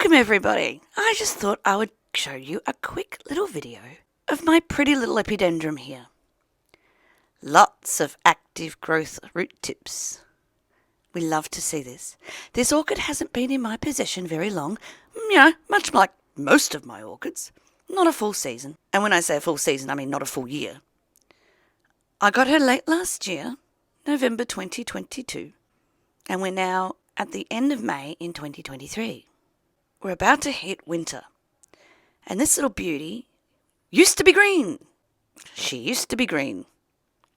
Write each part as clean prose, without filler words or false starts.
Welcome everybody. I just thought I would show you a quick little video of my pretty little epidendrum here. Lots of active growth root tips. We love to see this. This orchid hasn't been in my possession very long, much like most of my orchids. Not a full season. And when I say a full season, I mean not a full year. I got her late last year, November 2022, and we're now at the end of May in 2023. We're about to hit winter, and this little beauty used to be green. She used to be green.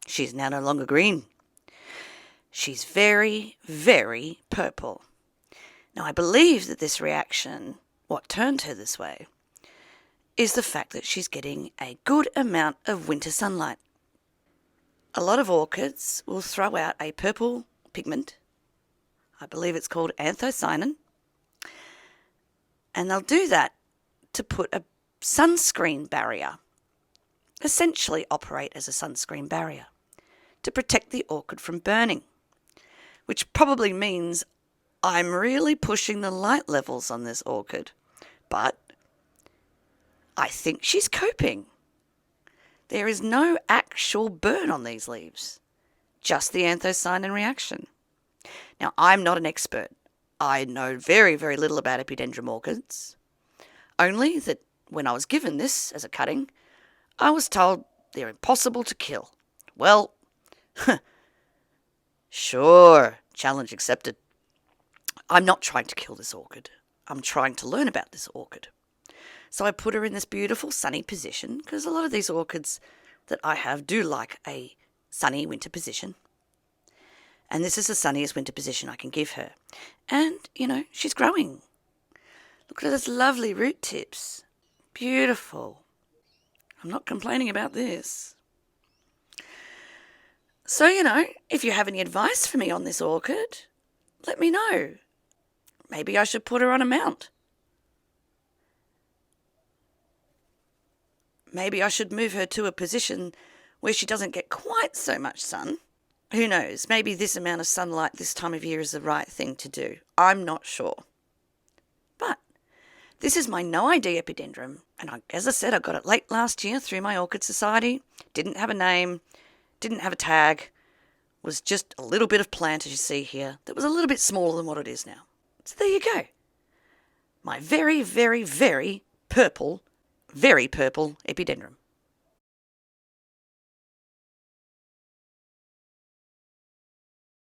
She's now no longer green. She's very, very purple. Now, I believe that this reaction, what turned her this way, is the fact that she's getting a good amount of winter sunlight. A lot of orchids will throw out a purple pigment. I believe it's called anthocyanin. And they'll do that to put a sunscreen barrier, essentially operate as a sunscreen barrier, to protect the orchid from burning, which probably means I'm really pushing the light levels on this orchid, but I think she's coping. There is no actual burn on these leaves, just the anthocyanin reaction. Now, I'm not an expert. I know very, very little about epidendrum orchids, only that when I was given this as a cutting, I was told they're impossible to kill. Well, sure, challenge accepted. I'm not trying to kill this orchid. I'm trying to learn about this orchid. So I put her in this beautiful sunny position, because a lot of these orchids that I have do like a sunny winter position. And this is the sunniest winter position I can give her. And, she's growing. Look at those lovely root tips. Beautiful. I'm not complaining about this. So, if you have any advice for me on this orchid, let me know. Maybe I should put her on a mount. Maybe I should move her to a position where she doesn't get quite so much sun. Who knows? Maybe this amount of sunlight this time of year is the right thing to do. I'm not sure. But this is my no ID epidendrum. And as I said, I got it late last year through my Orchid Society. Didn't have a name. Didn't have a tag. Was just a little bit of plant, as you see here, that was a little bit smaller than what it is now. So there you go. My very, very, very purple epidendrum.